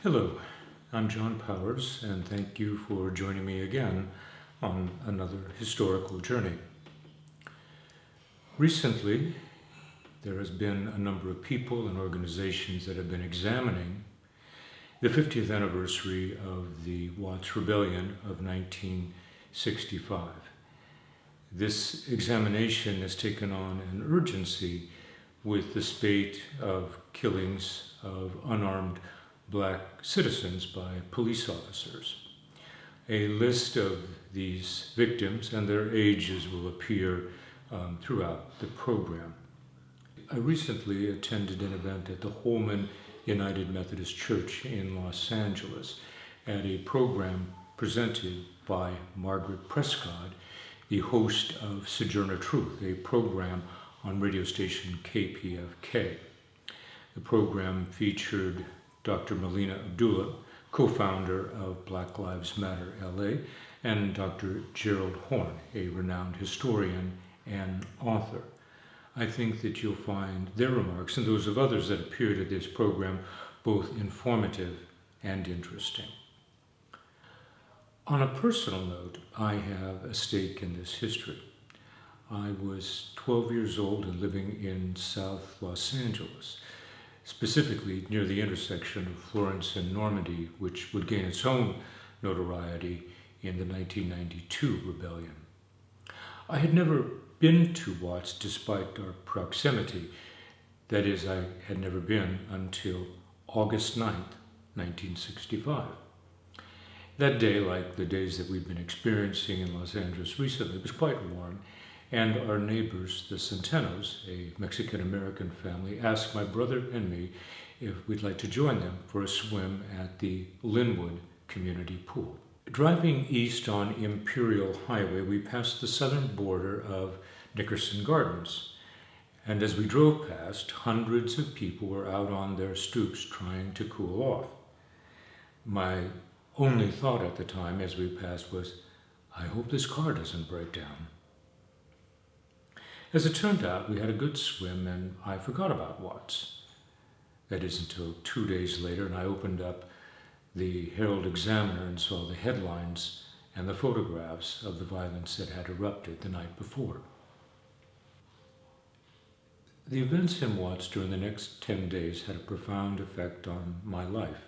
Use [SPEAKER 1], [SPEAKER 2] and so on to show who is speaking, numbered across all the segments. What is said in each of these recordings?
[SPEAKER 1] Hello, I'm John Powers, and thank you for joining me again on another historical journey. Recently, there has been a number of people and organizations that have been examining the 50th anniversary of the Watts Rebellion of 1965. This examination has taken on an urgency with the spate of killings of unarmed Black citizens by police officers. A list of these victims and their ages will appear throughout the program. I recently attended an event at the Holman United Methodist Church in Los Angeles at a program presented by Margaret Prescod, the host of Sojourner Truth, a program on radio station KPFK. The program featured Dr. Melina Abdullah, co-founder of Black Lives Matter LA, and Dr. Gerald Horne, a renowned historian and author. I think that you'll find their remarks and those of others that appeared at this program both informative and interesting. On a personal note, I have a stake in this history. I was 12 years old and living in South Los Angeles, specifically near the intersection of Florence and Normandie, which would gain its own notoriety in the 1992 rebellion. I had never been to Watts despite our proximity. That is, I had never been until August 9th, 1965. That day, like the days that we've been experiencing in Los Angeles recently, was quite warm, and our neighbors, the Centenos, a Mexican-American family, asked my brother and me if we'd like to join them for a swim at the Linwood Community Pool. Driving east on Imperial Highway, we passed the southern border of Nickerson Gardens, and as we drove past, hundreds of people were out on their stoops trying to cool off. My only thought at the time as we passed was, I hope this car doesn't break down. As it turned out, we had a good swim and I forgot about Watts. That is until 2 days later, and I opened up the Herald Examiner and saw the headlines and the photographs of the violence that had erupted the night before. The events in Watts during the next 10 days had a profound effect on my life.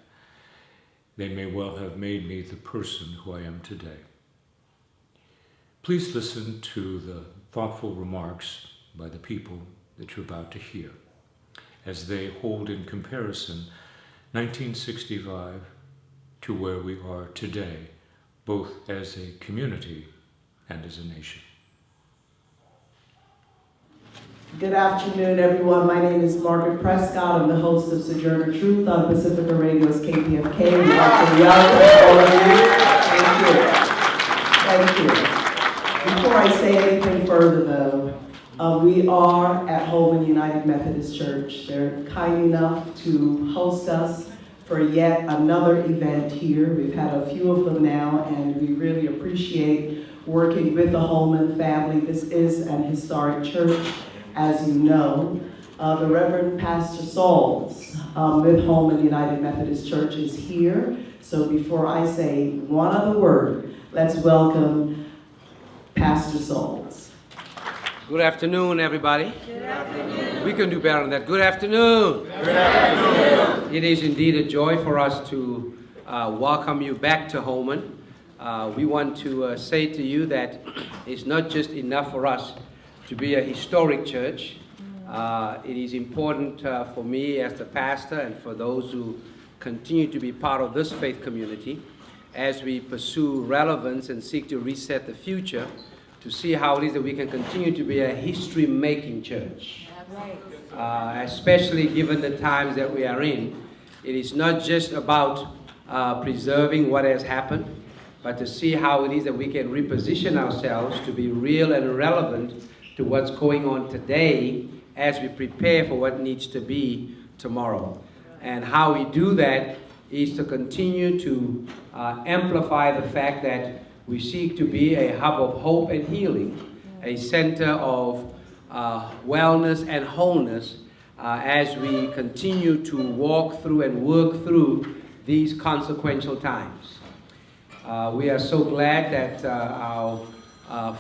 [SPEAKER 1] They may well have made me the person who I am today. Please listen to the thoughtful remarks by the people that you're about to hear as they hold in comparison 1965 to where we are today, both as a community and as a nation.
[SPEAKER 2] Good afternoon, everyone. My name is Margaret Prescod. I'm the host of Sojourner Truth on Pacifica Radio's KPFK. We'd like to welcome all of you. Thank you. Before I say anything further, though, we are at Holman United Methodist Church. They're kind enough to host us for yet another event here. We've had a few of them now, and we really appreciate working with the Holman family. This is an historic church, as you know. The Reverend Pastor Sauls with Holman United Methodist Church is here. So before I say one other word, let's welcome Pastor Sauls.
[SPEAKER 3] Good afternoon, everybody.
[SPEAKER 2] Good afternoon.
[SPEAKER 3] We can do better than that. Good afternoon.
[SPEAKER 2] Good afternoon.
[SPEAKER 3] It is indeed a joy for us to welcome you back to Holman. We want to say to you that it's not just enough for us to be a historic church. It is important for me as the pastor and for those who continue to be part of this faith community as we pursue relevance and seek to reset the future to see how it is that we can continue to be a history-making church. Especially given the times that we are in. It is not just about preserving what has happened, but to see how it is that we can reposition ourselves to be real and relevant to what's going on today as we prepare for what needs to be tomorrow. And how we do that is to continue to amplify the fact that we seek to be a hub of hope and healing, a center of wellness and wholeness as we continue to walk through and work through these consequential times. We are so glad that our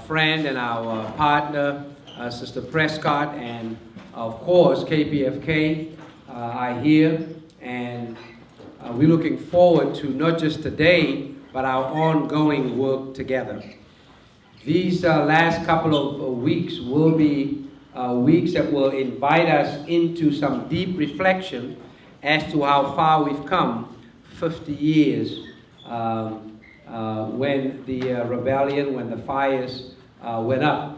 [SPEAKER 3] friend and our partner, Sister Prescod, and of course KPFK are here, and we're looking forward to not just today, but our ongoing work together. These last couple of weeks will be weeks that will invite us into some deep reflection as to how far we've come 50 years when the rebellion, when the fires went up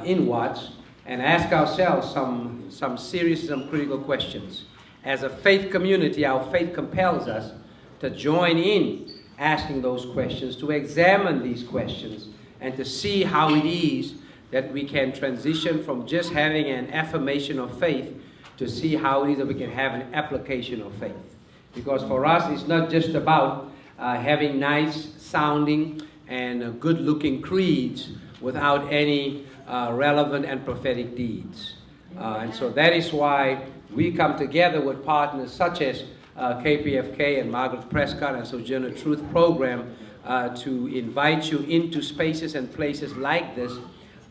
[SPEAKER 3] in Watts, and ask ourselves some serious, some critical questions. As a faith community, our faith compels us to join in asking those questions, to examine these questions, and to see how it is that we can transition from just having an affirmation of faith to see how it is that we can have an application of faith. Because for us, it's not just about having nice sounding and good looking creeds without any relevant and prophetic deeds. And so that is why we come together with partners such as KPFK and Margaret Prescod and Sojourner Truth program to invite you into spaces and places like this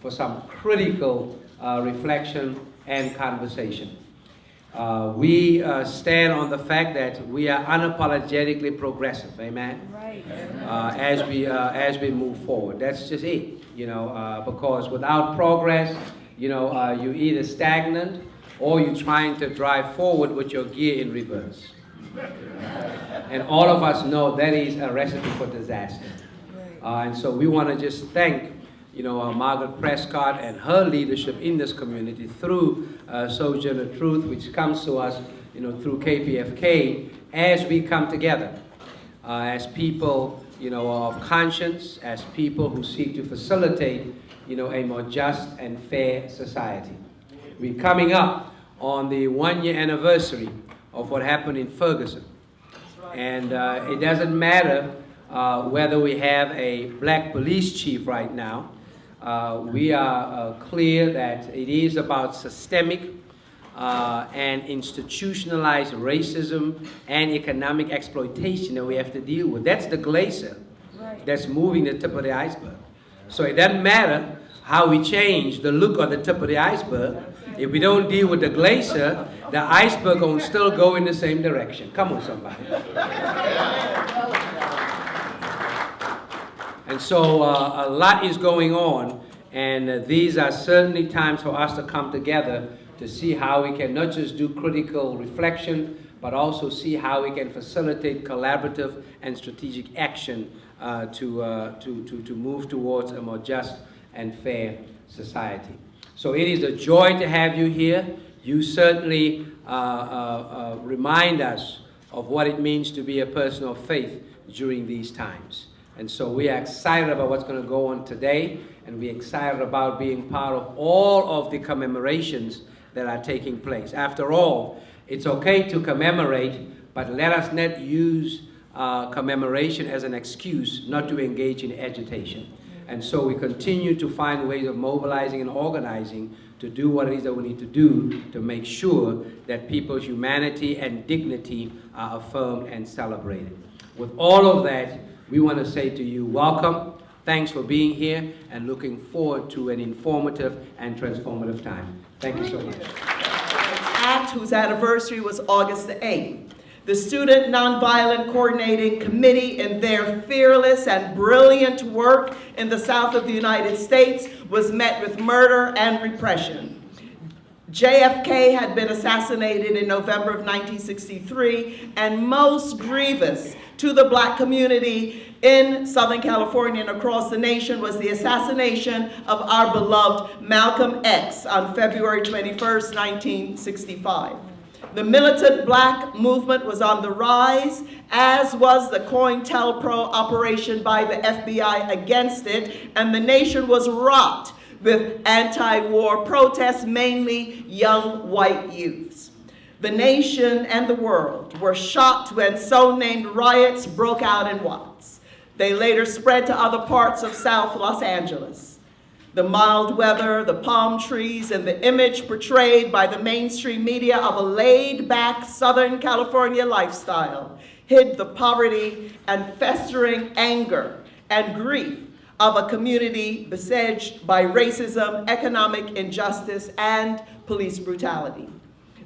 [SPEAKER 3] for some critical reflection and conversation. We stand on the fact that we are unapologetically progressive, amen?
[SPEAKER 4] Right.
[SPEAKER 3] As we move forward. That's just it, because without progress, you're either stagnant or you're trying to drive forward with your gear in reverse. And all of us know that is a recipe for disaster. And so we want to just thank Margaret Prescod and her leadership in this community through Sojourner Truth, which comes to us through KPFK, as we come together as people of conscience, as people who seek to facilitate a more just and fair society. We're coming up on the 1-year anniversary of what happened in Ferguson. And it doesn't matter whether we have a black police chief right now. We are clear that it is about systemic and institutionalized racism and economic exploitation that we have to deal with. That's the glacier that's moving the tip of the iceberg. So it doesn't matter how we change the look of the tip of the iceberg. If we don't deal with the glacier, the iceberg will still go in the same direction. Come on, somebody. And so a lot is going on, and these are certainly times for us to come together to see how we can not just do critical reflection, but also see how we can facilitate collaborative and strategic action to move towards a more just and fair society. So it is a joy to have you here. You certainly remind us of what it means to be a person of faith during these times. And so we are excited about what's going to go on today, and we're excited about being part of all of the commemorations that are taking place. After all, it's okay to commemorate, but let us not use commemoration as an excuse not to engage in agitation. And so we continue to find ways of mobilizing and organizing to do what it is that we need to do to make sure that people's humanity and dignity are affirmed and celebrated. With all of that, we want to say to you, welcome, thanks for being here, and looking forward to an informative and transformative time. Thank you so much.
[SPEAKER 2] Act, whose anniversary was August the 8th. The Student Nonviolent Coordinating Committee, in their fearless and brilliant work in the South of the United States, was met with murder and repression. JFK had been assassinated in November of 1963, and most grievous to the black community in Southern California and across the nation was the assassination of our beloved Malcolm X on February 21st, 1965. The militant black movement was on the rise, as was the COINTELPRO operation by the FBI against it, and the nation was rocked with anti-war protests, mainly young white youths. The nation and the world were shocked when so-named riots broke out in Watts. They later spread to other parts of South Los Angeles. The mild weather, the palm trees, and the image portrayed by the mainstream media of a laid-back Southern California lifestyle hid the poverty and festering anger and grief of a community besieged by racism, economic injustice, and police brutality.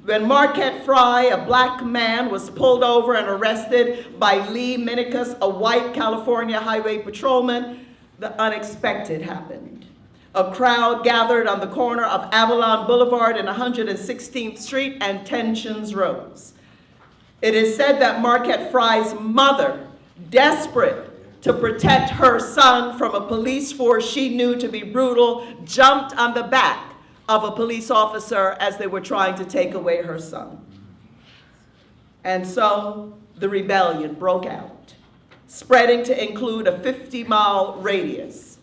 [SPEAKER 2] When Marquette Fry, a black man, was pulled over and arrested by Lee Minicus, a white California highway patrolman, the unexpected happened. A crowd gathered on the corner of Avalon Boulevard and 116th Street, and tensions rose. It is said that Marquette Fry's mother, desperate to protect her son from a police force she knew to be brutal, jumped on the back of a police officer as they were trying to take away her son. And so the rebellion broke out, spreading to include a 50-mile radius.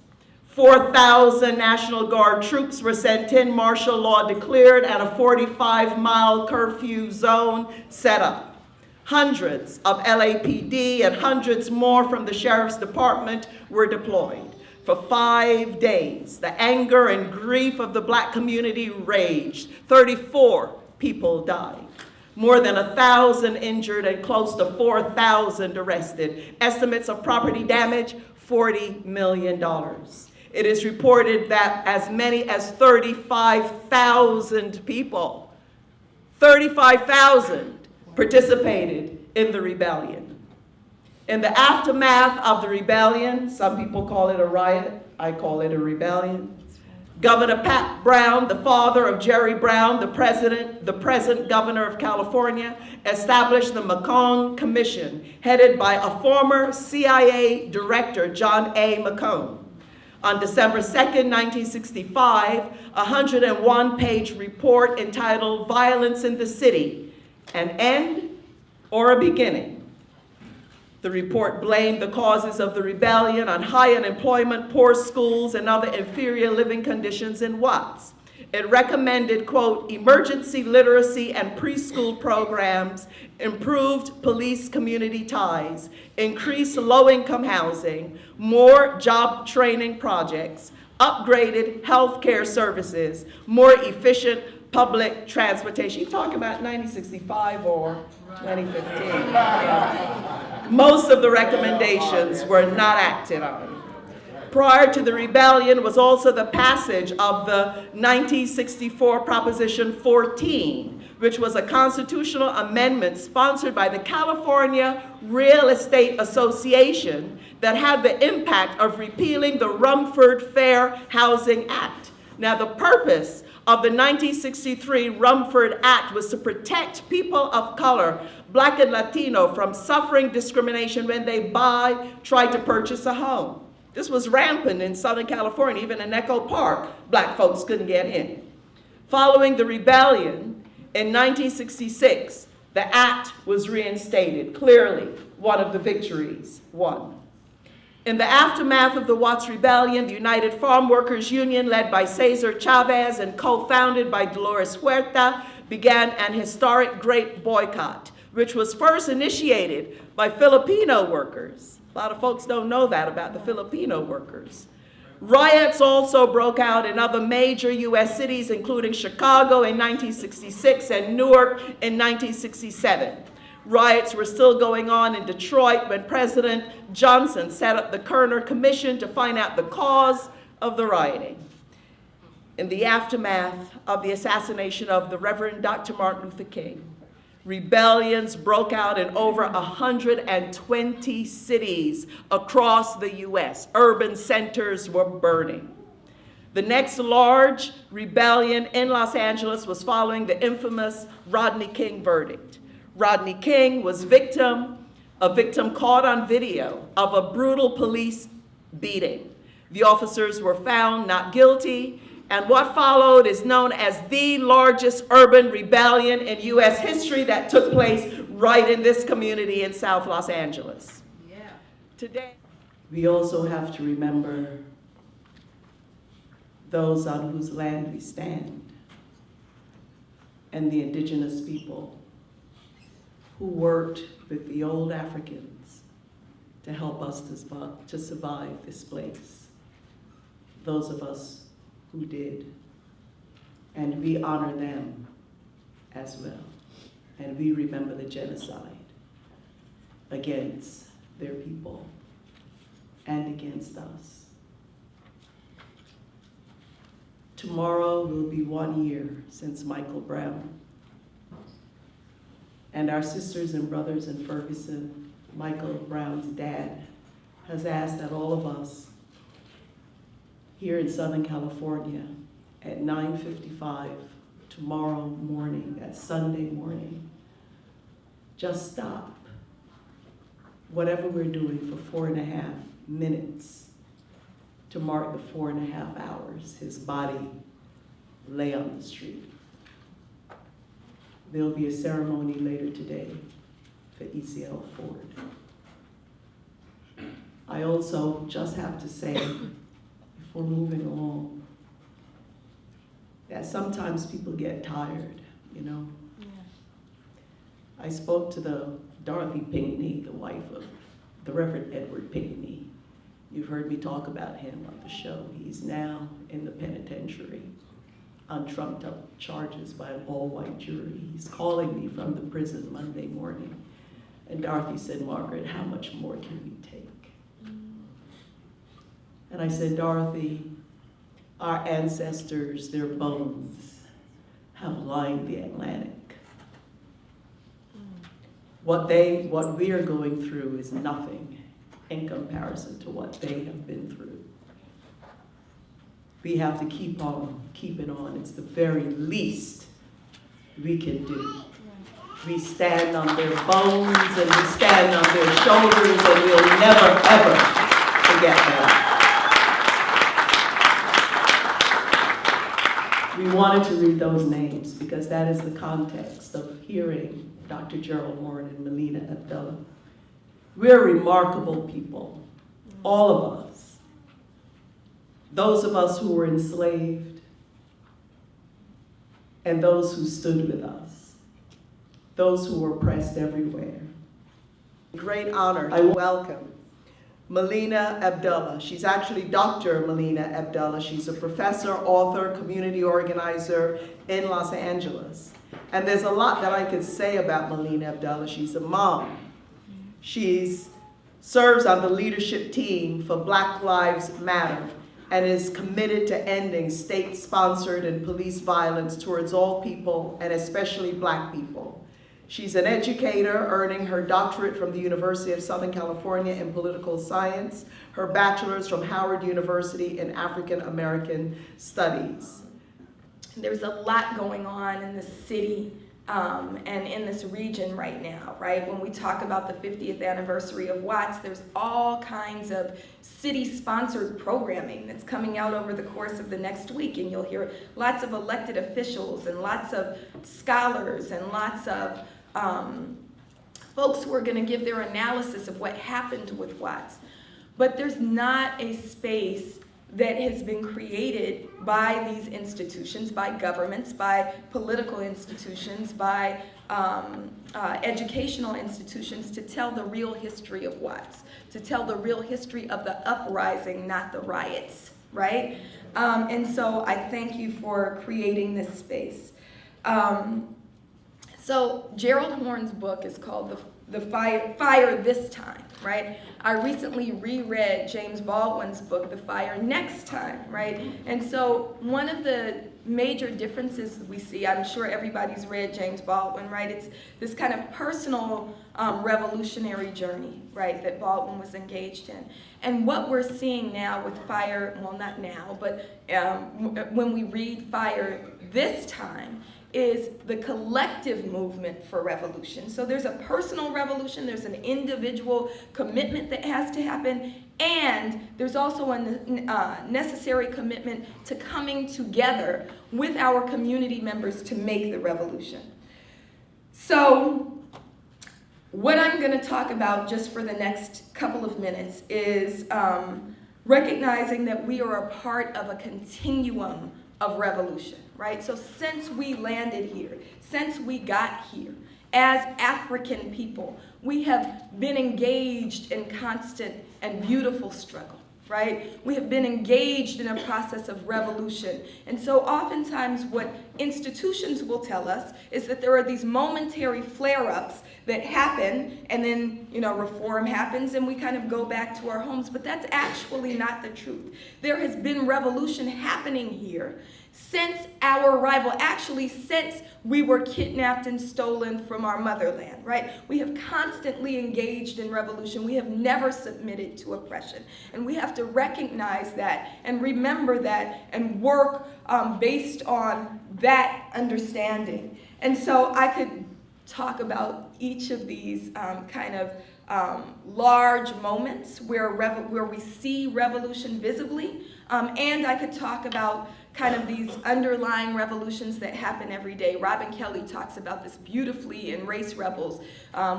[SPEAKER 2] 4,000 National Guard troops were sent in, martial law declared, and a 45-mile curfew zone set up. Hundreds of LAPD and hundreds more from the Sheriff's Department were deployed. For 5 days, the anger and grief of the black community raged. 34 people died. More than 1,000 injured and close to 4,000 arrested. Estimates of property damage, $40 million. It is reported that as many as 35,000 people, 35,000 participated in the rebellion. In the aftermath of the rebellion, some people call it a riot, I call it a rebellion. Governor Pat Brown, the father of Jerry Brown, the present governor of California, established the McCone Commission, headed by a former CIA director, John A. McCone. On December 2nd, 1965, a 101-page report entitled Violence in the City, An End or a Beginning. The report blamed the causes of the rebellion on high unemployment, poor schools, and other inferior living conditions in Watts. It recommended, quote, emergency literacy and preschool programs, improved police community ties, increased low-income housing, more job training projects, upgraded healthcare services, more efficient public transportation. You're talking about 1965 or 2015. Most of the recommendations were not acted on. Prior to the rebellion was also the passage of the 1964 Proposition 14, which was a constitutional amendment sponsored by the California Real Estate Association that had the impact of repealing the Rumford Fair Housing Act. Now, the purpose of the 1963 Rumford Act was to protect people of color, Black and Latino, from suffering discrimination when they tried to purchase a home. This was rampant in Southern California. Even in Echo Park, black folks couldn't get in. Following the rebellion in 1966, the act was reinstated. Clearly, one of the victories won. In the aftermath of the Watts Rebellion, the United Farm Workers Union, led by Cesar Chavez and co-founded by Dolores Huerta, began an historic grape boycott, which was first initiated by Filipino workers. A lot of folks don't know that about the Filipino workers. Riots also broke out in other major U.S. cities, including Chicago in 1966 and Newark in 1967. Riots were still going on in Detroit when President Johnson set up the Kerner Commission to find out the cause of the rioting. In the aftermath of the assassination of the Reverend Dr. Martin Luther King, rebellions broke out in over 120 cities across the U.S. Urban centers were burning. The next large rebellion in Los Angeles was following the infamous Rodney King verdict. Rodney King was a victim caught on video of a brutal police beating. The officers were found not guilty, and what followed is known as the largest urban rebellion in U.S. history that took place right in this community in South Los Angeles. Yeah. Today, we also have to remember those on whose land we stand and the indigenous people who worked with the old Africans to help us to survive this place. Those of us who did. And we honor them as well. And we remember the genocide. against their people and against us. Tomorrow will be 1 year since Michael Brown. And our sisters and brothers in Ferguson, Michael Brown's dad, has asked that all of us here in Southern California at 9:55 tomorrow morning, that Sunday morning, just stop whatever we're doing for 4.5 minutes to mark the 4.5 hours his body lay on the street. There'll be a ceremony later today for ECL Ford. I also just have to say, if we're moving along, that sometimes people get tired, you know? Yeah. I spoke to the Dorothy Pinckney, the wife of the Reverend Edward Pinckney. You've heard me talk about him on the show. He's now in the penitentiary on trumped-up charges by an all-white jury. He's calling me from the prison Monday morning. And Dorothy said, "Margaret, how much more can we take?" And I said, "Dorothy, our ancestors, their bones have lined the Atlantic. What we are going through is nothing in comparison to what they have been through. We have to keep it on. It's the very least we can do. We stand on their bones and we stand on their shoulders, and we'll never, ever forget that." We wanted to read those names because that is the context of hearing Dr. Gerald Warren and Melina Abdullah. We're remarkable people, all of us. Those of us who were enslaved and those who stood with us, those who were oppressed everywhere. Great honor to welcome Melina Abdullah. She's actually Dr. Melina Abdullah. She's a professor, author, community organizer in Los Angeles. And there's a lot that I could say about Melina Abdullah. She's a mom. She serves on the leadership team for Black Lives Matter and is committed to ending state-sponsored and police violence towards all people, and especially Black people. She's an educator, earning her doctorate from the University of Southern California in political science, her bachelor's from Howard University in African American Studies.
[SPEAKER 4] There's a lot going on in the city and in this region right now, right? When we talk about the 50th anniversary of Watts, there's all kinds of city-sponsored programming that's coming out over the course of the next week, and you'll hear lots of elected officials and lots of scholars and lots of folks who are going to give their analysis of what happened with Watts. But there's not a space that has been created by these institutions, by governments, by political institutions, by educational institutions, to tell the real history of Watts, to tell the real history of the uprising, not the riots, right? And so I thank you for creating this space. So Gerald Horne's book is called The Fire This Time, right? I recently reread James Baldwin's book, The Fire Next Time, right? And so one of the major differences we see, I'm sure everybody's read James Baldwin, right? It's this kind of personal revolutionary journey, right, that Baldwin was engaged in. And what we're seeing now with Fire, well, not now, but when we read Fire This Time, is the collective movement for revolution. So there's a personal revolution, there's an individual commitment that has to happen, and there's also a necessary commitment to coming together with our community members to make the revolution. So what I'm going to talk about just for the next couple of minutes is recognizing that we are a part of a continuum of revolution, right? So since we landed here, since we got here, as African people, we have been engaged in constant and beautiful struggle, right? We have been engaged in a process of revolution. And so oftentimes what institutions will tell us is that there are these momentary flare-ups that happen, and then, reform happens and we kind of go back to our homes. But that's actually not the truth. There has been revolution happening here since our arrival, actually since we were kidnapped and stolen from our motherland, right? We have constantly engaged in revolution. We have never submitted to oppression. And we have to recognize that and remember that and work based on that understanding. And so I could talk about each of these large moments where we see revolution visibly, and I could talk about kind of these underlying revolutions that happen every day. Robin Kelly talks about this beautifully in Race Rebels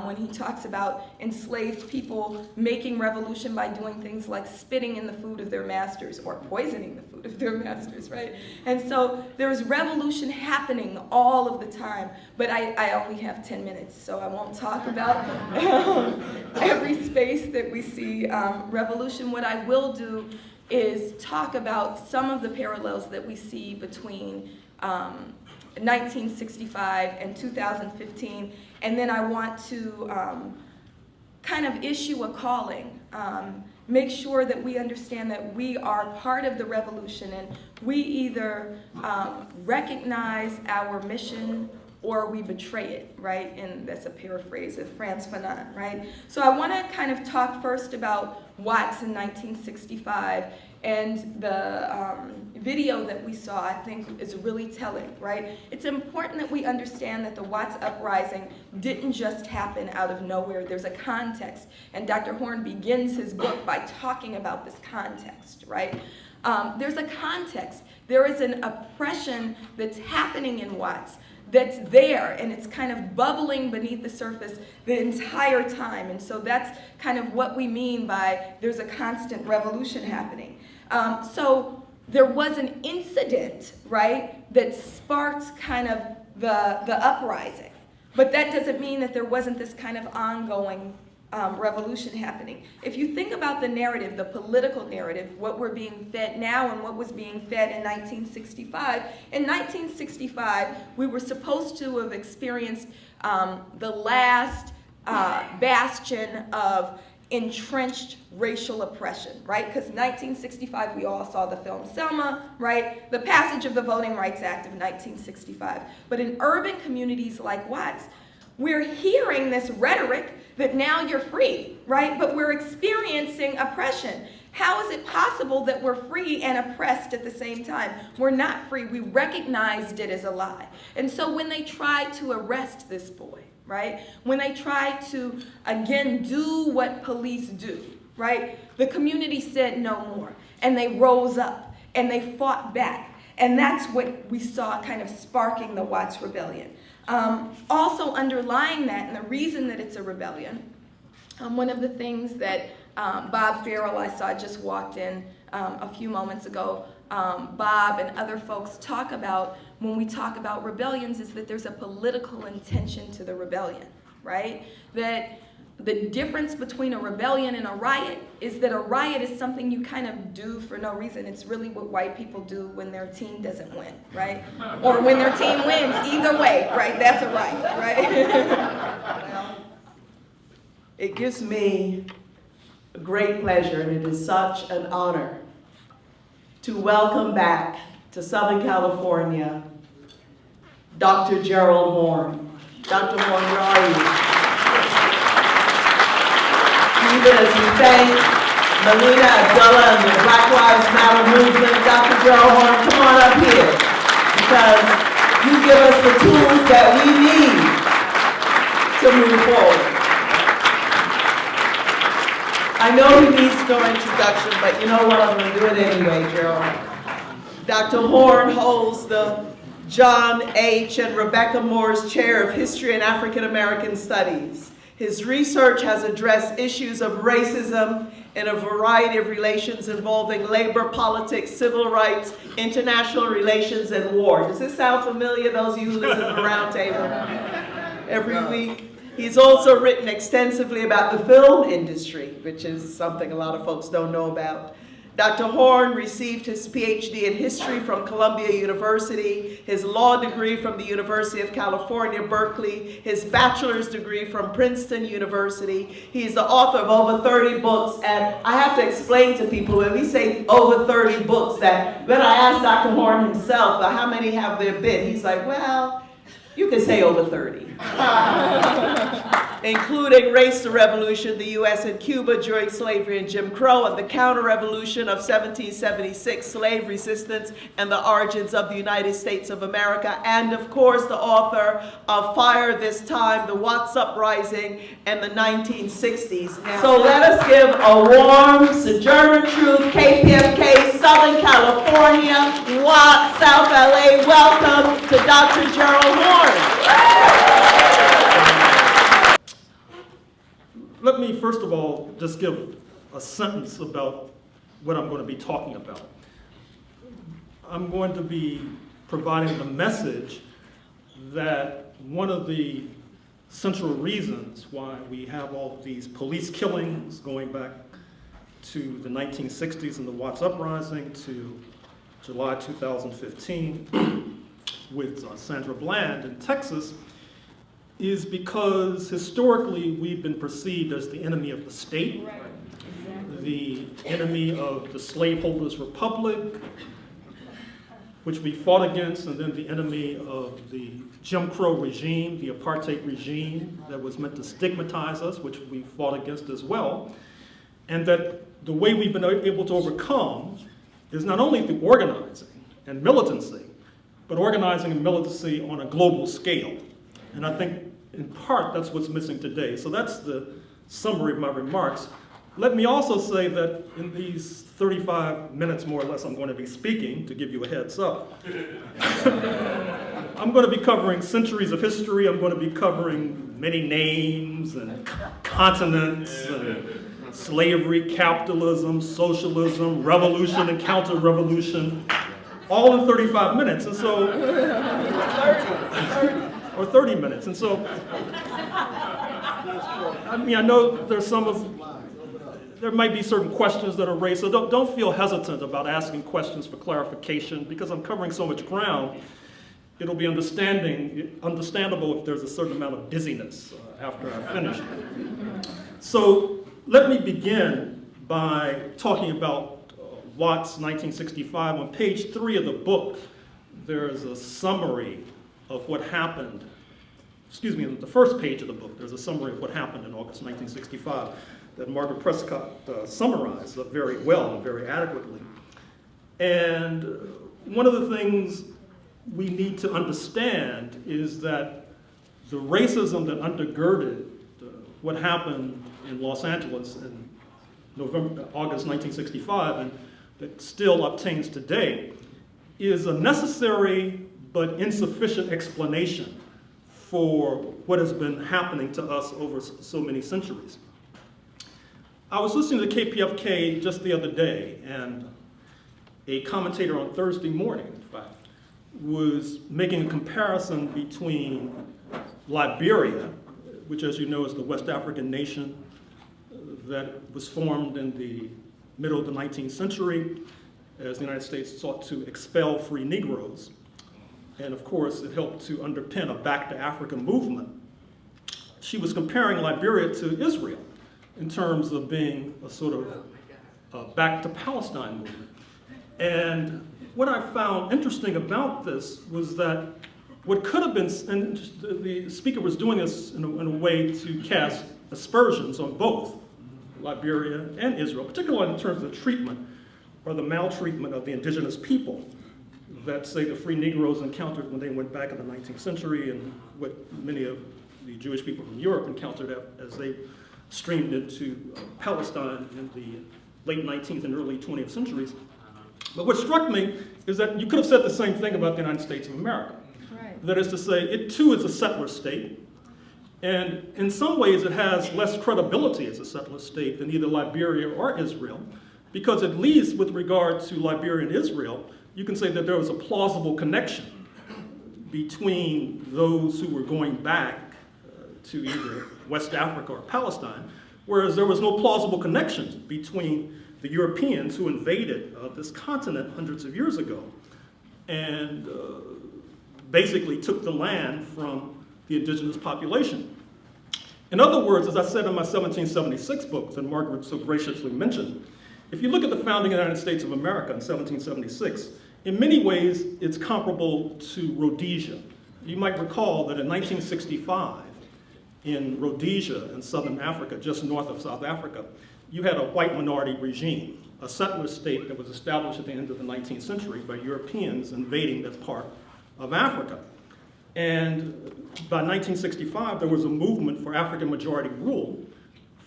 [SPEAKER 4] when he talks about enslaved people making revolution by doing things like spitting in the food of their masters or poisoning the food of their masters, right? And so there's revolution happening all of the time, but I only have 10 minutes, so I won't talk about every space that we see revolution. What I will do is talk about some of the parallels that we see between 1965 and 2015, and then I want to kind of issue a calling, make sure that we understand that we are part of the revolution, and we either recognize our mission or we betray it, right? And that's a paraphrase of Frantz Fanon, right? So I want to kind of talk first about Watts in 1965, and the video that we saw, I think, is really telling, right? It's important that we understand that the Watts uprising didn't just happen out of nowhere. There's a context, and Dr. Horn begins his book by talking about this context, right? There's a context. There is an oppression that's happening in Watts that's there, and it's kind of bubbling beneath the surface the entire time. And so that's kind of what we mean by there's a constant revolution happening. So there was an incident, right, that sparked kind of the uprising. But that doesn't mean that there wasn't this kind of ongoing revolution happening. If you think about the narrative, the political narrative, what we're being fed now and what was being fed in 1965, we were supposed to have experienced the last bastion of entrenched racial oppression, right? Because 1965, we all saw the film Selma, right? The passage of the Voting Rights Act of 1965. But in urban communities like Watts, we're hearing this rhetoric that now you're free, right? But we're experiencing oppression. How is it possible that we're free and oppressed at the same time? We're not free. We recognized it as a lie. And so when they tried to arrest this boy, right? When they tried to, again, do what police do, right? The community said no more. And they rose up and they fought back. And that's what we saw kind of sparking the Watts Rebellion. Also underlying that, and the reason that it's a rebellion, one of the things that Bob Farrell, I saw just walked in a few moments ago, Bob and other folks talk about when we talk about rebellions is that there's a political intention to the rebellion, right? That the difference between a rebellion and a riot is that a riot is something you kind of do for no reason. It's really what white people do when their team doesn't win, right? Or when their team wins, either way, right? That's a riot, right?
[SPEAKER 2] It gives me great pleasure, and it is such an honor to welcome back to Southern California, Dr. Gerald Horn. Dr. Horn, where are you? Even as we thank Melina Abdullah and the Black Lives Matter movement, Dr. Gerald Horn, come on up here, because you give us the tools that we need to move forward. I know he needs no introduction, but you know what, I'm going to do it anyway, Gerald. Dr. Horn holds the John H. and Rebecca Moore's Chair of History and African American Studies. His research has addressed issues of racism in a variety of relations involving labor, politics, civil rights, international relations, and war. Does this sound familiar, those of you who listen to the round table every week? He's also written extensively about the film industry, which is something a lot of folks don't know about. Dr. Horn received his PhD in history from Columbia University, his law degree from the University of California, Berkeley, his bachelor's degree from Princeton University. He's the author of over 30 books, and I have to explain to people when we say over 30 books that when I asked Dr. Horn himself, how many have there been? He's like, well, you can say over 30. Including Race to Revolution, the U.S. and Cuba during slavery and Jim Crow, and the Counter-Revolution of 1776, Slave Resistance, and the Origins of the United States of America, and of course the author of Fire This Time, the Watts Uprising, and the 1960s. So let us give a warm Sojourner Truth, KPFK, Southern California, Watts, South LA, welcome to Dr. Gerald Horn.
[SPEAKER 5] Let me first of all just give a sentence about what I'm going to be talking about. I'm going to be providing the message that one of the central reasons why we have all of these police killings going back to the 1960s and the Watts Uprising to July 2015 with Sandra Bland in Texas is because historically we've been perceived as the enemy of the state,
[SPEAKER 4] Right. Exactly.
[SPEAKER 5] the enemy of the slaveholders' republic, which we fought against, and then the enemy of the Jim Crow regime, the apartheid regime that was meant to stigmatize us, which we fought against as well. And that the way we've been able to overcome is not only through organizing and militancy, but organizing and militancy on a global scale. And I think, in part, that's what's missing today. So that's the summary of my remarks. Let me also say that in these 35 minutes, more or less, I'm going to be speaking, to give you a heads up. I'm going to be covering centuries of history. I'm going to be covering many names and continents, and slavery, capitalism, socialism, revolution, and counter-revolution, all in 35 minutes. And so... or 30 minutes. And so, I mean, I know there might be certain questions that are raised, so don't feel hesitant about asking questions for clarification, because I'm covering so much ground. It'll be understandable if there's a certain amount of dizziness after I finish. So let me begin by talking about Watts' 1965. On page 3 of the book, there is a summary of what happened. Excuse me, on the first page of the book, there's a summary of what happened in August 1965 that Margaret Prescod summarized very well and very adequately. And one of the things we need to understand is that the racism that undergirded what happened in Los Angeles in August 1965, and that still obtains today, is a necessary but insufficient explanation for what has been happening to us over so many centuries. I was listening to KPFK just the other day, and a commentator on Thursday morning, in fact, was making a comparison between Liberia, which, as you know, is the West African nation that was formed in the middle of the 19th century as the United States sought to expel free Negroes. And of course, it helped to underpin a Back to Africa movement. She was comparing Liberia to Israel in terms of being a sort of Back to Palestine movement. And what I found interesting about this was that what could have been, and the speaker was doing this in a way to cast aspersions on both Liberia and Israel, particularly in terms of the treatment or the maltreatment of the indigenous people that, say, the free Negroes encountered when they went back in the 19th century, and what many of the Jewish people from Europe encountered as they streamed into Palestine in the late 19th and early 20th centuries. But what struck me is that you could have said the same thing about the United States of America.
[SPEAKER 4] Right.
[SPEAKER 5] That is to say, it too is a settler state, and in some ways it has less credibility as a settler state than either Liberia or Israel, because at least with regard to Liberia and Israel, you can say that there was a plausible connection between those who were going back to either West Africa or Palestine, whereas there was no plausible connection between the the Europeans who invaded this continent hundreds of years ago and basically took the land from the indigenous population. In other words, as I said in my 1776 book that Margaret so graciously mentioned, if you look at the founding of the United States of America in 1776, in many ways it's comparable to Rhodesia. You might recall that in 1965, in Rhodesia in southern Africa, just north of South Africa, you had a white minority regime, a settler state that was established at the end of the 19th century by Europeans invading that part of Africa. And by 1965, there was a movement for African majority rule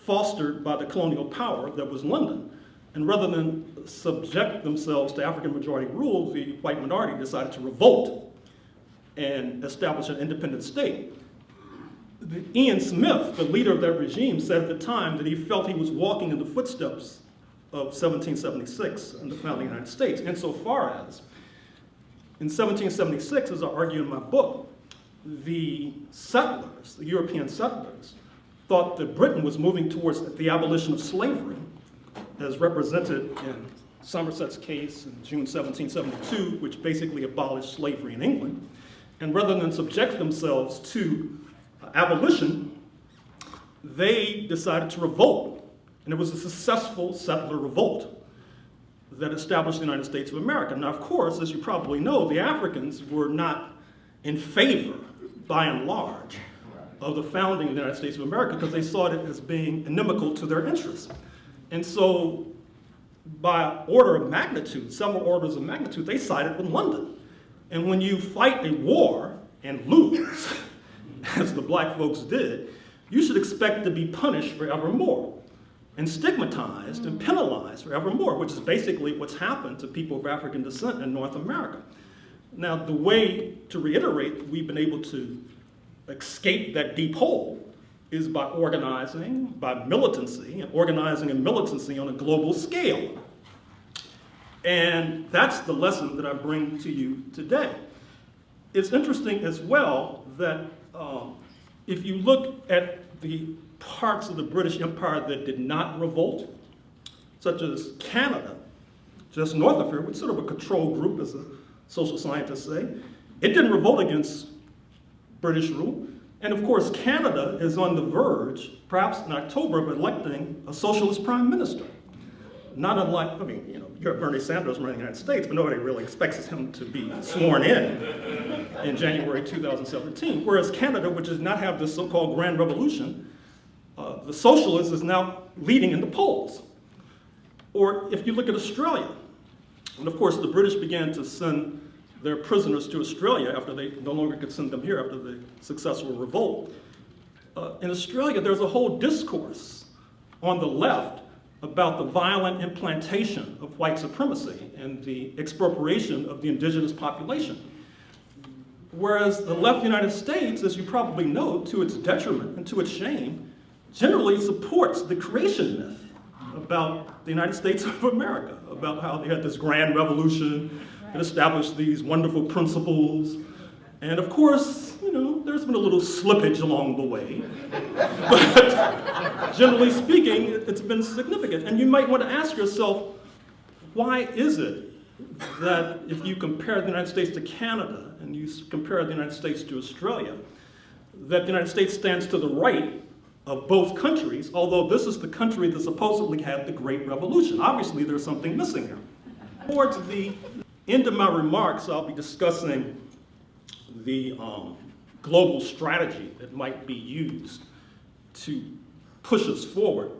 [SPEAKER 5] fostered by the colonial power that was London. And rather than subject themselves to African majority rule, the white minority decided to revolt and establish an independent state. Ian Smith, the leader of that regime, said at the time that he felt he was walking in the footsteps of 1776 and the founding of the United States, insofar as in 1776, as I argue in my book, the settlers, the European settlers, thought that Britain was moving towards the abolition of slavery, as represented in Somerset's case in June 1772, which basically abolished slavery in England. And rather than subject themselves to abolition, they decided to revolt. And it was a successful settler revolt that established the United States of America. Now, of course, as you probably know, the Africans were not in favor, by and large, of the founding of the United States of America because they saw it as being inimical to their interests. And so, by order of magnitude, several orders of magnitude, they sided with London. And when you fight a war and lose, as the black folks did, you should expect to be punished forevermore and stigmatized and penalized forevermore, which is basically what's happened to people of African descent in North America. Now, the way to reiterate we've been able to escape that deep hole is by organizing, by militancy, and organizing and militancy on a global scale. And that's the lesson that I bring to you today. It's interesting as well that if you look at the parts of the British Empire that did not revolt, such as Canada, just north of here, which is sort of a control group, as the social scientists say, it didn't revolt against British rule. And of course, Canada is on the verge, perhaps in October, of electing a socialist prime minister. Not unlike, I mean, you have Bernie Sanders running the United States, but nobody really expects him to be sworn in January 2017. Whereas Canada, which does not have this so-called Grand Revolution, the socialist is now leading in the polls. Or if you look at Australia, and of course the British began to send their prisoners to Australia after they no longer could send them here after the successful revolt. In Australia, there's a whole discourse on the left about the violent implantation of white supremacy and the expropriation of the indigenous population. Whereas the left of the United States, as you probably know, to its detriment and to its shame, generally supports the creation myth about the United States of America, about how they had this grand revolution and established these wonderful principles. And of course, there's been a little slippage along the way. But generally speaking, it's been significant. And you might want to ask yourself, why is it that if you compare the United States to Canada and you compare the United States to Australia, that the United States stands to the right of both countries, although this is the country that supposedly had the Great Revolution? Obviously, there's something missing here. Towards the end of my remarks, I'll be discussing the global strategy that might be used to push us forward.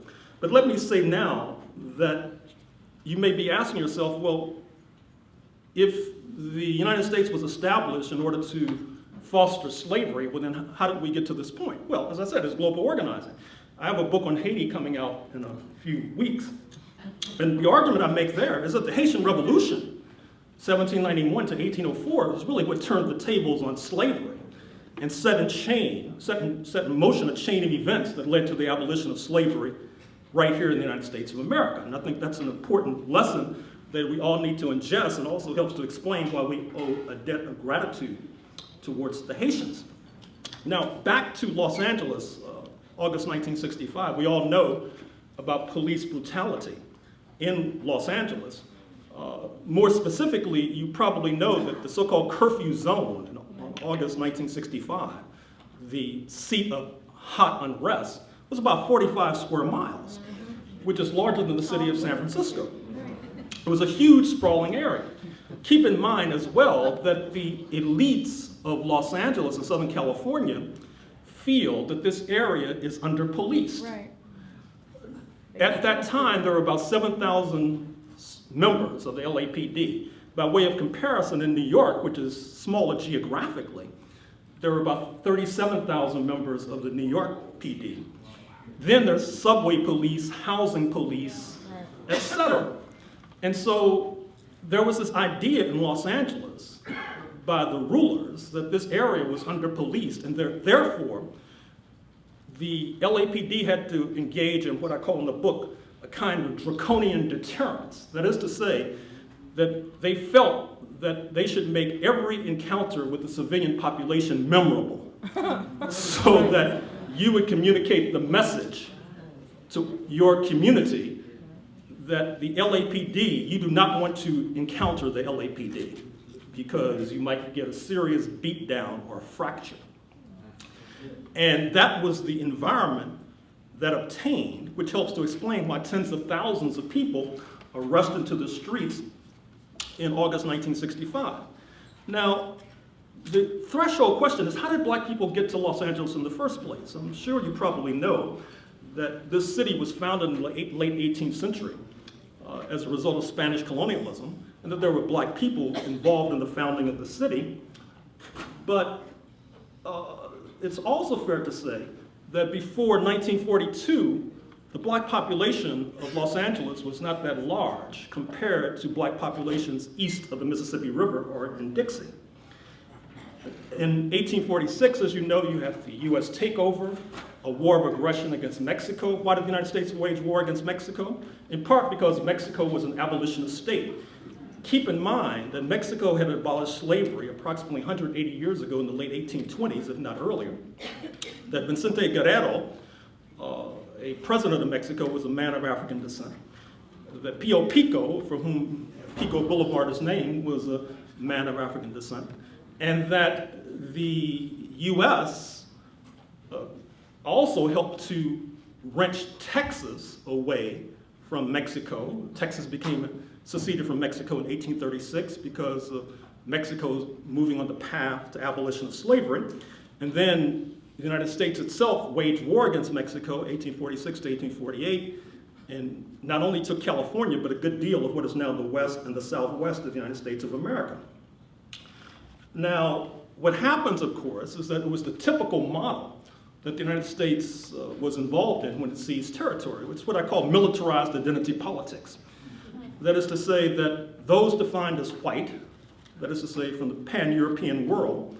[SPEAKER 5] But let me say now that you may be asking yourself, well, if the United States was established in order to foster slavery, well then how did we get to this point? Well, as I said, it's global organizing. I have a book on Haiti coming out in a few weeks. And the argument I make there is that the Haitian Revolution, 1791 to 1804, is really what turned the tables on slavery and set in motion a chain of events that led to the abolition of slavery right here in the United States of America. And I think that's an important lesson that we all need to ingest, and also helps to explain why we owe a debt of gratitude towards the Haitians. Now, back to Los Angeles, August 1965. We all know about police brutality in Los Angeles. More specifically, you probably know that the so-called curfew zone on August 1965, the seat of hot unrest, was about 45 square miles, which is larger than the city of San Francisco. It was a huge sprawling area. Keep in mind as well that the elites of Los Angeles and Southern California feel that this area is under-policed.
[SPEAKER 4] Right.
[SPEAKER 5] At that time, there were about 7,000 members of the LAPD. By way of comparison, in New York, which is smaller geographically, there were about 37,000 members of the New York PD. Then there's subway police, housing police, etc. And so there was this idea in Los Angeles by the rulers that this area was under-policed, and therefore the LAPD had to engage in what I call in the book a kind of draconian deterrence. That is to say that they felt that they should make every encounter with the civilian population memorable so that you would communicate the message to your community that the LAPD, you do not want to encounter the LAPD because you might get a serious beatdown or a fracture. And that was the environment that obtained, which helps to explain why tens of thousands of people are rushed into the streets in August 1965. Now, the threshold question is, how did black people get to Los Angeles in the first place? I'm sure you probably know that this city was founded in the late 18th century as a result of Spanish colonialism, and that there were black people involved in the founding of the city. But it's also fair to say that before 1942, the black population of Los Angeles was not that large compared to black populations east of the Mississippi River or in Dixie. In 1846, as you know, you have the US takeover, a war of aggression against Mexico. Why did the United States wage war against Mexico? In part because Mexico was an abolitionist state. Keep in mind that Mexico had abolished slavery approximately 180 years ago in the late 1820s, if not earlier. That Vicente Guerrero, a president of Mexico, was a man of African descent. That Pio Pico, from whom Pico Boulevard is named, was a man of African descent. And that the US also helped to wrench Texas away from Mexico. Texas seceded from Mexico in 1836 because of Mexico moving on the path to abolition of slavery. And then the United States itself waged war against Mexico, 1846 to 1848, and not only took California, but a good deal of what is now the west and the southwest of the United States of America. Now, what happens, of course, is that it was the typical model that the United States was involved in when it seized territory. It's what I call militarized identity politics. That is to say that those defined as white, that is to say from the pan-European world,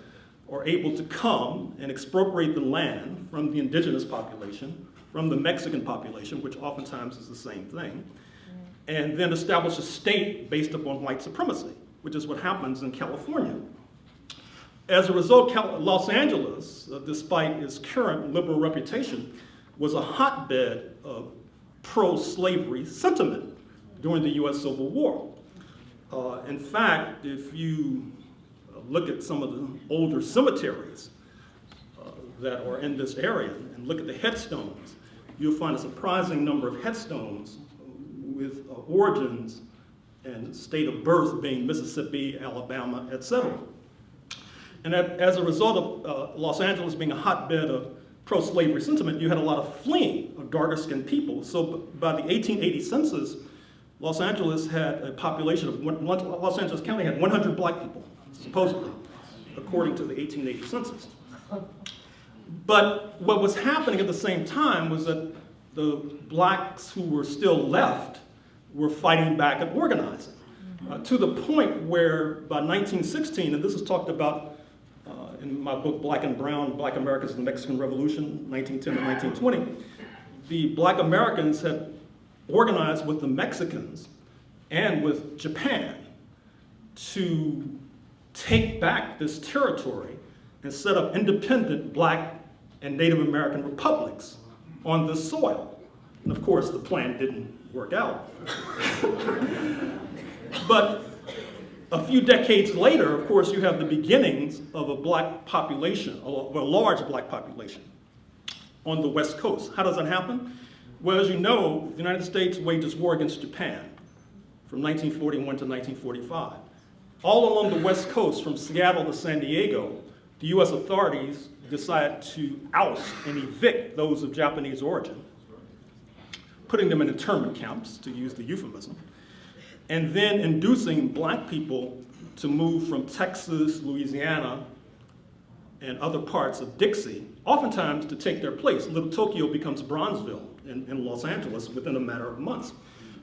[SPEAKER 5] are able to come and expropriate the land from the indigenous population, from the Mexican population, which oftentimes is the same thing, and then establish a state based upon white supremacy, which is what happens in California. As a result, Los Angeles, despite its current liberal reputation, was a hotbed of pro-slavery sentiment during the US Civil War. In fact, if you look at some of the older cemeteries that are in this area and look at the headstones, you'll find a surprising number of headstones with origins and state of birth being Mississippi, Alabama, etc. And as a result of Los Angeles being a hotbed of pro-slavery sentiment, you had a lot of fleeing of darker-skinned people. So by the 1880 census, Los Angeles had a population of, Los Angeles County had 100 black people, supposedly, according to the 1880 census. But what was happening at the same time was that the blacks who were still left were fighting back and organizing, to the point where by 1916, and this is talked about in my book, Black and Brown, Black Americans in the Mexican Revolution, 1910 to 1920, the black Americans had organized with the Mexicans and with Japan to take back this territory and set up independent black and Native American republics on this soil. And of course, the plan didn't work out. But a few decades later, of course, you have the beginnings of a black population, a large black population on the West Coast. How does that happen? Well, as you know, the United States wages war against Japan from 1941 to 1945. All along the West Coast, from Seattle to San Diego, the U.S. authorities decided to oust and evict those of Japanese origin, putting them in internment camps, to use the euphemism, and then inducing black people to move from Texas, Louisiana, and other parts of Dixie, oftentimes to take their place. Little Tokyo becomes Bronzeville in Los Angeles within a matter of months.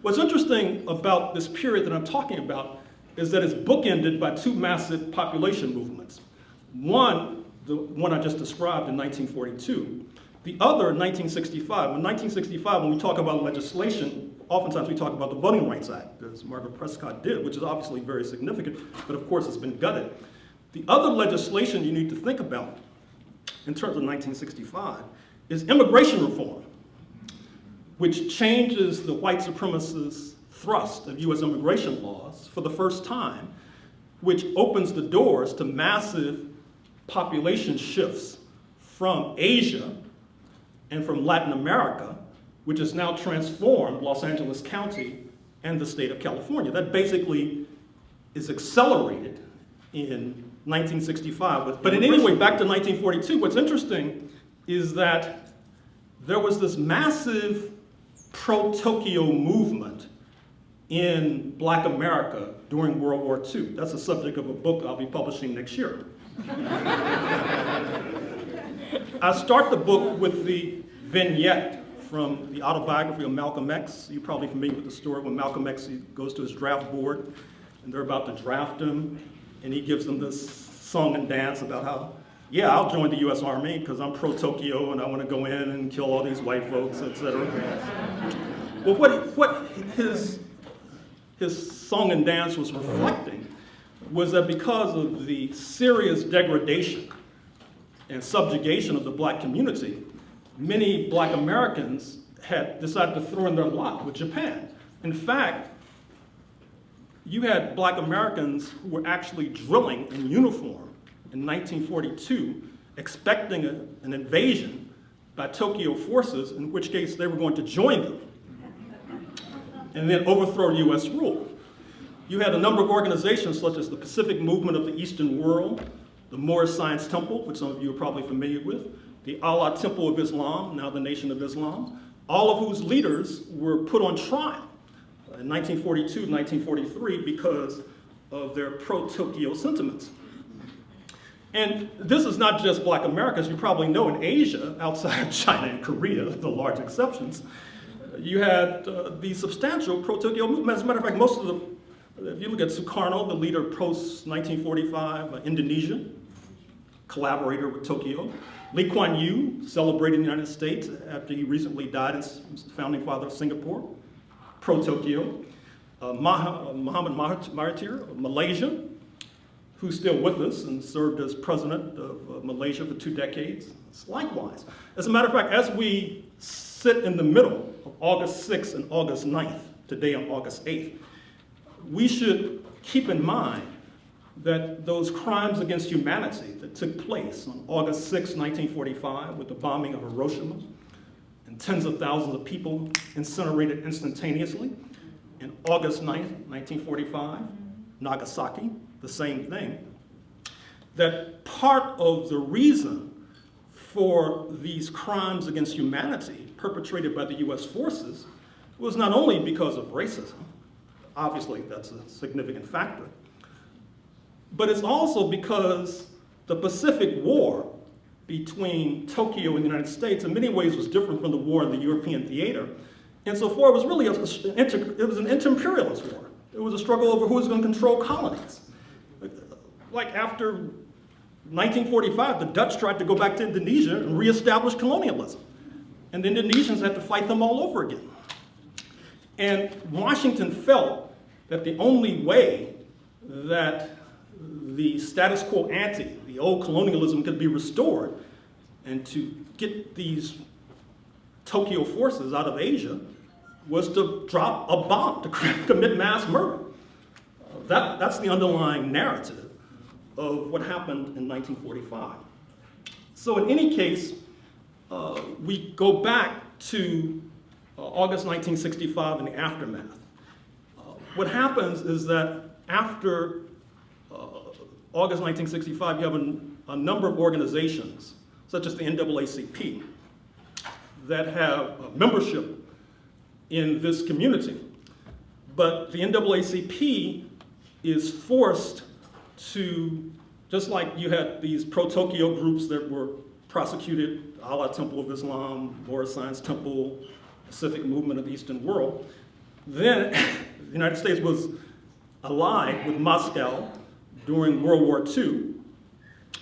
[SPEAKER 5] What's interesting about this period that I'm talking about is that it's bookended by two massive population movements. One, the one I just described in 1942. The other, 1965. In 1965, when we talk about legislation, oftentimes we talk about the Voting Rights Act, as Margaret Prescod did, which is obviously very significant, but of course it's been gutted. The other legislation you need to think about in terms of 1965 is immigration reform, which changes the white supremacist thrust of U.S. immigration laws for the first time, which opens the doors to massive population shifts from Asia and from Latin America, which has now transformed Los Angeles County and the state of California. That basically is accelerated in 1965. But in any way, back to 1942, what's interesting is that there was this massive pro-Tokyo movement in Black America during World War II. That's the subject of a book I'll be publishing next year. I start the book with the vignette from the autobiography of Malcolm X. You're probably familiar with the story when Malcolm X goes to his draft board and they're about to draft him, and he gives them this song and dance about how, yeah, I'll join the US Army because I'm pro-Tokyo and I want to go in and kill all these white folks, etc. Well, what his song and dance was reflecting was that because of the serious degradation and subjugation of the black community, many black Americans had decided to throw in their lot with Japan. In fact, you had black Americans who were actually drilling in uniform in 1942, expecting an invasion by Tokyo forces, in which case they were going to join them and then overthrow US rule. You had a number of organizations such as the Pacific Movement of the Eastern World, the Moorish Science Temple, which some of you are probably familiar with, the Allah Temple of Islam, now the Nation of Islam, all of whose leaders were put on trial in 1942, 1943 because of their pro-Tokyo sentiments. And this is not just black Americans. You probably know in Asia, outside of China and Korea, the large exceptions, you had the substantial pro-Tokyo movement. As a matter of fact, most of them, if you look at Sukarno, the leader post-1945, Indonesia, collaborator with Tokyo. Lee Kuan Yew, celebrated in the United States after he recently died as founding father of Singapore, pro-Tokyo. Muhammad Mahathir of Malaysia, who's still with us and served as president of Malaysia for 2 decades. Likewise. As a matter of fact, as we sit in the middle of August 6th and August 9th, today on August 8th, we should keep in mind that those crimes against humanity that took place on August 6, 1945, with the bombing of Hiroshima, and tens of thousands of people incinerated instantaneously, and August 9th, 1945, Nagasaki, the same thing, that part of the reason for these crimes against humanity perpetrated by the US forces was not only because of racism, obviously that's a significant factor, but it's also because the Pacific War between Tokyo and the United States in many ways was different from the war in the European theater. Insofar, it was really an inter-imperialist war. It was a struggle over who was going to control colonies. Like after 1945, the Dutch tried to go back to Indonesia and reestablish colonialism. And the Indonesians had to fight them all over again. And Washington felt that the only way that the status quo ante, the old colonialism, could be restored and to get these Tokyo forces out of Asia was to drop a bomb, to commit mass murder. That's the underlying narrative of what happened in 1945. So in any case, we go back to August 1965 and the aftermath. What happens is that after August 1965, you have a number of organizations, such as the NAACP, that have membership in this community. But the NAACP is forced to, just like you had these pro-Tokyo groups that were prosecuted, Allah Temple of Islam, Moorish Science Temple, Pacific Movement of the Eastern World, then the United States was allied with Moscow during World War II,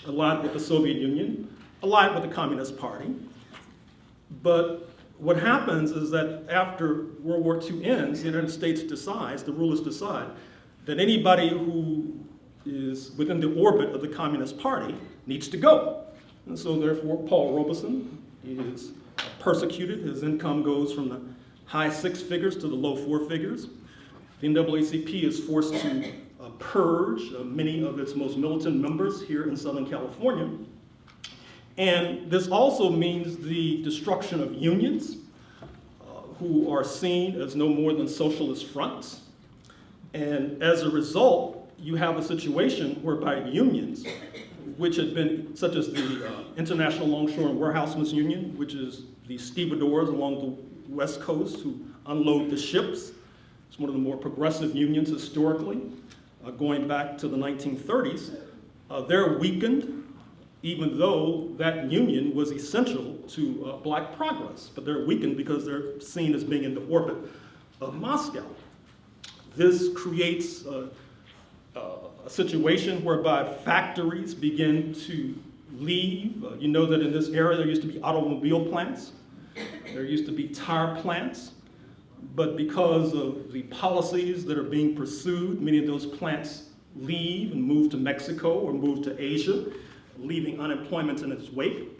[SPEAKER 5] allied with the Soviet Union, allied with the Communist Party. But what happens is that after World War II ends, the United States decides, the rulers decide, that anybody who is within the orbit of the Communist Party needs to go. And so therefore, Paul Robeson is persecuted. His income goes from the high 6 figures to the low 4 figures. The NAACP is forced to purge many of its most militant members here in Southern California. And this also means the destruction of unions, who are seen as no more than socialist fronts. And as a result, you have a situation whereby unions, which had been, such as the International Longshore and Warehousemen's Union, which is the stevedores along the West Coast who unload the ships. It's one of the more progressive unions historically, going back to the 1930s. They're weakened, even though that union was essential to black progress. But they're weakened because they're seen as being in the orbit of Moscow. This creates a situation whereby factories begin to leave. You know that in this area there used to be automobile plants. There used to be tire plants. But because of the policies that are being pursued, many of those plants leave and move to Mexico or move to Asia, leaving unemployment in its wake.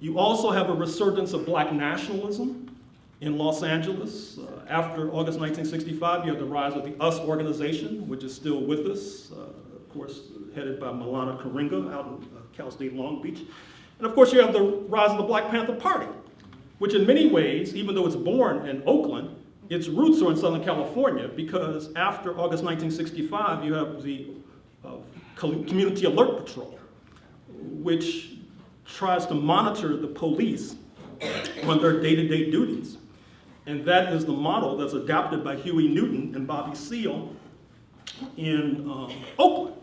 [SPEAKER 5] You also have a resurgence of black nationalism in Los Angeles. After August 1965, you have the rise of the US organization, which is still with us, of course, headed by Maulana Karenga out in Cal State Long Beach. And of course, you have the rise of the Black Panther Party, which in many ways, even though it's born in Oakland, its roots are in Southern California, because after August 1965, you have the Community Alert Patrol, which tries to monitor the police on their day-to-day duties. And that is the model that's adopted by Huey Newton and Bobby Seale in Oakland.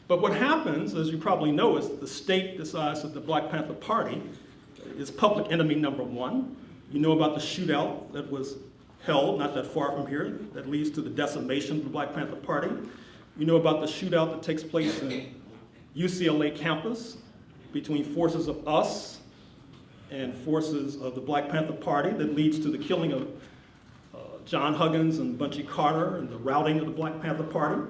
[SPEAKER 5] But what happens, as you probably know, is the state decides that the Black Panther Party is public enemy number one. You know about the shootout that was held not that far from here that leads to the decimation of the Black Panther Party. You know about the shootout that takes place in UCLA campus between forces of us and forces of the Black Panther Party that leads to the killing of John Huggins and Bunchy Carter and the routing of the Black Panther Party.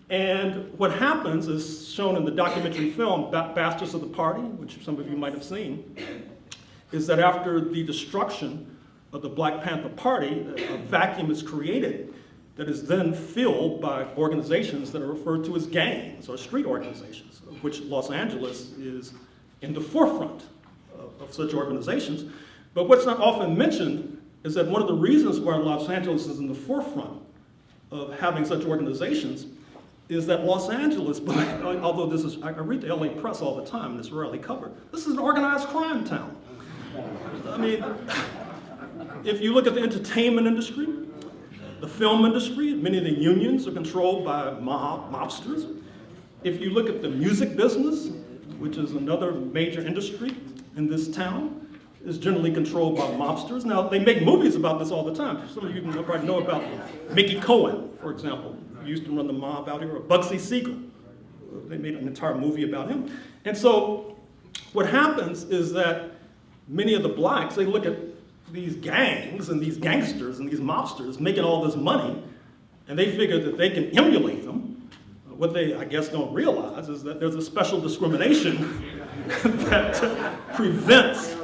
[SPEAKER 5] And what happens is shown in the documentary film, Bastards of the Party, which some of you might have seen, is that after the destruction of the Black Panther Party, a vacuum is created that is then filled by organizations that are referred to as gangs or street organizations, of which Los Angeles is in the forefront of such organizations. But what's not often mentioned is that one of the reasons why Los Angeles is in the forefront of having such organizations is that Los Angeles, although this is, I read the LA press all the time and it's rarely covered, this is an organized crime town. I mean, if you look at the entertainment industry, the film industry, many of the unions are controlled by mobsters. If you look at the music business, which is another major industry in this town, is generally controlled by mobsters. Now, they make movies about this all the time. Some of you probably know about Mickey Cohen, for example, who used to run the mob out here, or Bugsy Siegel. They made an entire movie about him. And so what happens is that many of the blacks, they look at these gangs and these gangsters and these mobsters making all this money, and they figure that they can emulate them. What they, I guess, don't realize is that there's a special discrimination that prevents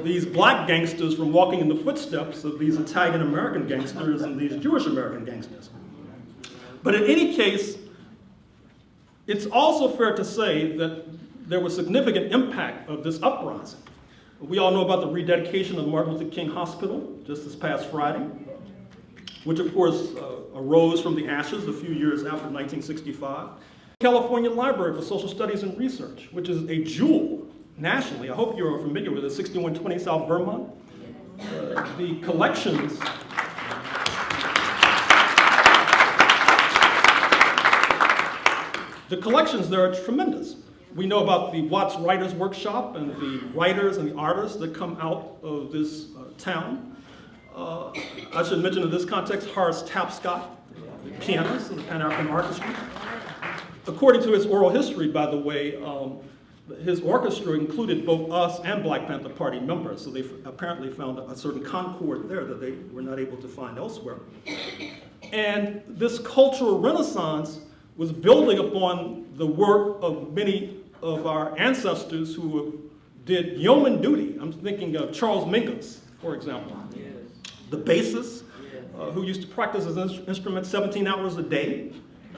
[SPEAKER 5] these black gangsters from walking in the footsteps of these Italian-American gangsters and these Jewish-American gangsters. But in any case, it's also fair to say that there was significant impact of this uprising. We all know about the rededication of Martin Luther King Hospital just this past Friday, which of course arose from the ashes a few years after 1965. California Library for Social Studies and Research, which is a jewel nationally. I hope you're familiar with it, 6120 South Vermont. The collections there are tremendous. We know about the Watts Writers Workshop and the writers and the artists that come out of this town. I should mention in this context Horace Tapscott, the pianist in the Pan-African Orchestra. According to his oral history, by the way, his orchestra included both us and Black Panther Party members, so they apparently found a certain concord there that they were not able to find elsewhere. And this cultural renaissance was building upon the work of many of our ancestors who did yeoman duty. I'm thinking of Charles Mingus, for example, the bassist, who used to practice his instrument 17 hours a day,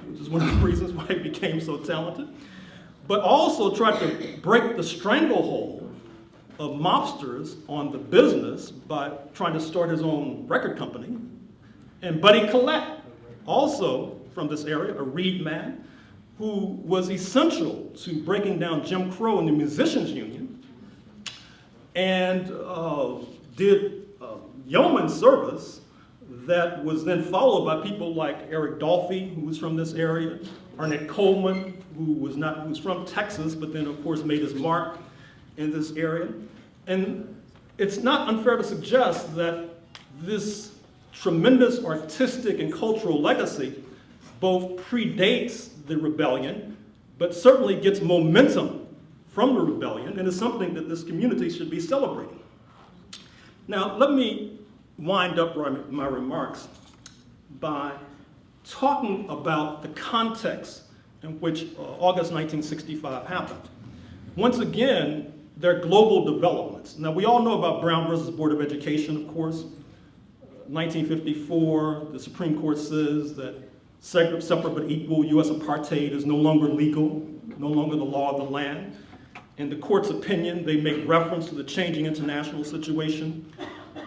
[SPEAKER 5] which is one of the reasons why he became so talented, but also tried to break the stranglehold of mobsters on the business by trying to start his own record company. And Buddy Collette, also from this area, a Reed man, who was essential to breaking down Jim Crow in the Musicians Union, and did yeoman service that was then followed by people like Eric Dolphy, who was from this area, Arnett Coleman, who was from Texas, but then of course made his mark in this area. And it's not unfair to suggest that this tremendous artistic and cultural legacy both predates the rebellion, but certainly gets momentum from the rebellion, and is something that this community should be celebrating. Now, let me wind up my remarks by talking about the context in which August 1965 happened. Once again, there are global developments. Now, we all know about Brown versus Board of Education, of course. 1954, the Supreme Court says that separate but equal U.S. apartheid is no longer legal, no longer the law of the land. In the court's opinion, they make reference to the changing international situation.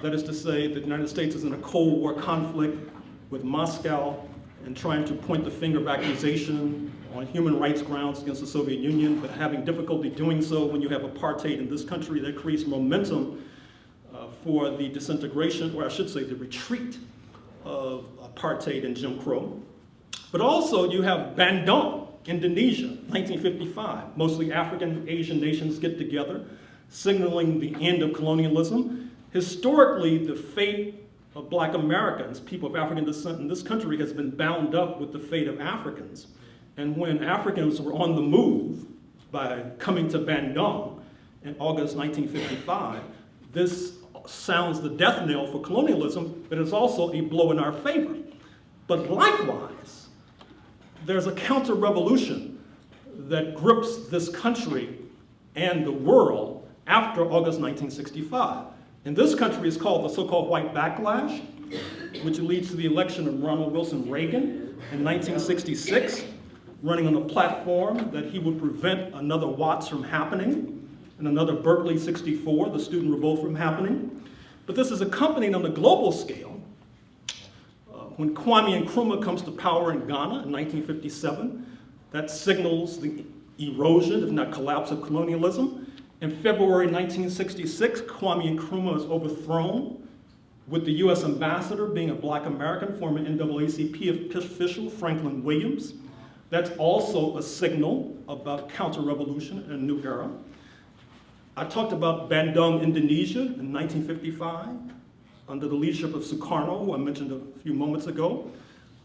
[SPEAKER 5] That is to say, that the United States is in a Cold War conflict with Moscow and trying to point the finger of accusation on human rights grounds against the Soviet Union, but having difficulty doing so when you have apartheid in this country. That creates momentum for the disintegration, or I should say the retreat of apartheid and Jim Crow. But also you have Bandung, Indonesia, 1955. Mostly African Asian nations get together, signaling the end of colonialism. Historically, the fate of Black Americans, people of African descent in this country, has been bound up with the fate of Africans. And when Africans were on the move by coming to Bandung in August 1955, this sounds the death knell for colonialism, but it's also a blow in our favor. But likewise, there's a counter-revolution that grips this country and the world after August 1965. In this country, it's called the so-called white backlash, which leads to the election of Ronald Wilson Reagan in 1966, running on a platform that he would prevent another Watts from happening and another Berkeley 64, the student revolt, from happening. But this is accompanied on a global scale. When Kwame Nkrumah comes to power in Ghana in 1957, that signals the erosion, if not collapse, of colonialism. In February 1966, Kwame Nkrumah is overthrown, with the U.S. ambassador being a Black American, former NAACP official Franklin Williams. That's also a signal about counter-revolution in a new era. I talked about Bandung, Indonesia in 1955, under the leadership of Sukarno, who I mentioned a few moments ago,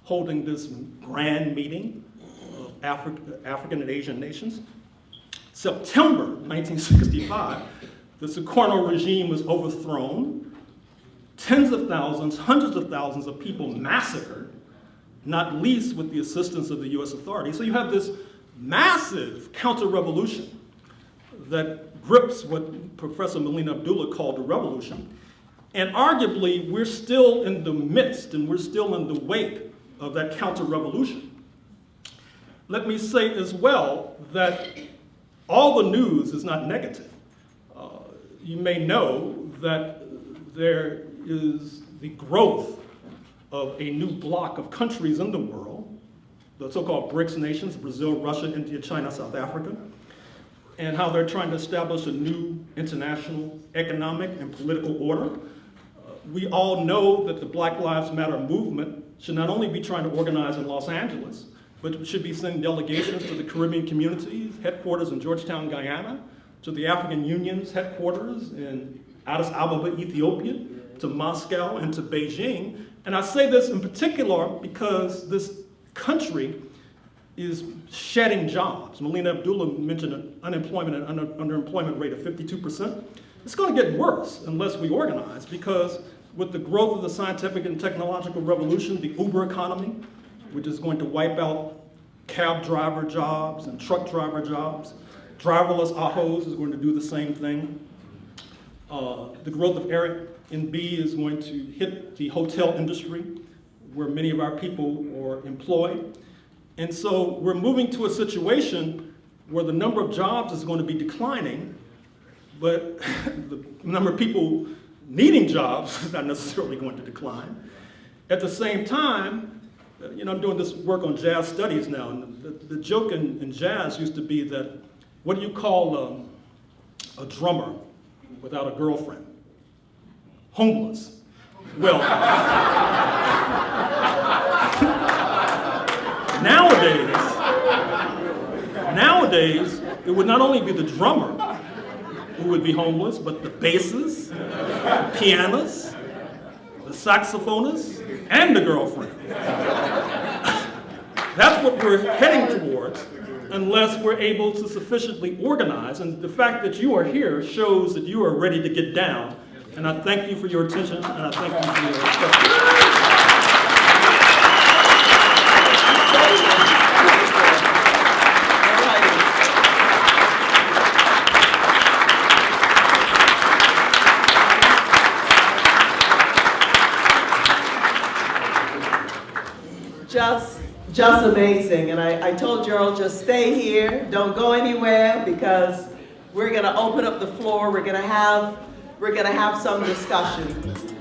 [SPEAKER 5] holding this grand meeting of African and Asian nations. September 1965, the Sukarno regime was overthrown, tens of thousands, hundreds of thousands of people massacred, not least with the assistance of the US authorities. So you have this massive counter-revolution that grips what Professor Melina Abdullah called the revolution. And arguably, we're still in the midst and we're still in the wake of that counter-revolution. Let me say as well that all the news is not negative. You may know that there is the growth of a new block of countries in the world, the so-called BRICS nations, Brazil, Russia, India, China, South Africa, and how they're trying to establish a new international economic and political order. We all know that the Black Lives Matter movement should not only be trying to organize in Los Angeles, but should be sending delegations to the Caribbean communities, headquarters in Georgetown, Guyana, to the African Union's headquarters in Addis Ababa, Ethiopia, to Moscow and to Beijing. And I say this in particular because this country is shedding jobs. Melina Abdullah mentioned an unemployment and underemployment rate of 52%. It's going to get worse unless we organize, because with the growth of the scientific and technological revolution, the Uber economy, which is going to wipe out cab driver jobs and truck driver jobs, driverless autos is going to do the same thing. The growth of Airbnb is going to hit the hotel industry, where many of our people are employed. And so we're moving to a situation where the number of jobs is going to be declining, but the number of people needing jobs is not necessarily going to decline. At the same time, I'm doing this work on jazz studies now, and the joke in jazz used to be that, what do you call a drummer without a girlfriend? Homeless. Well, nowadays, it would not only be the drummer who would be homeless, but the basses, the pianists, the saxophonists, and the girlfriend. That's what we're heading towards, unless we're able to sufficiently organize. And the fact that you are here shows that you are ready to get down. And I thank you for your attention, and I thank you for your questions.
[SPEAKER 2] Just amazing. And I told Gerald, just stay here, don't go anywhere, because we're gonna open up the floor. We're gonna have some discussion.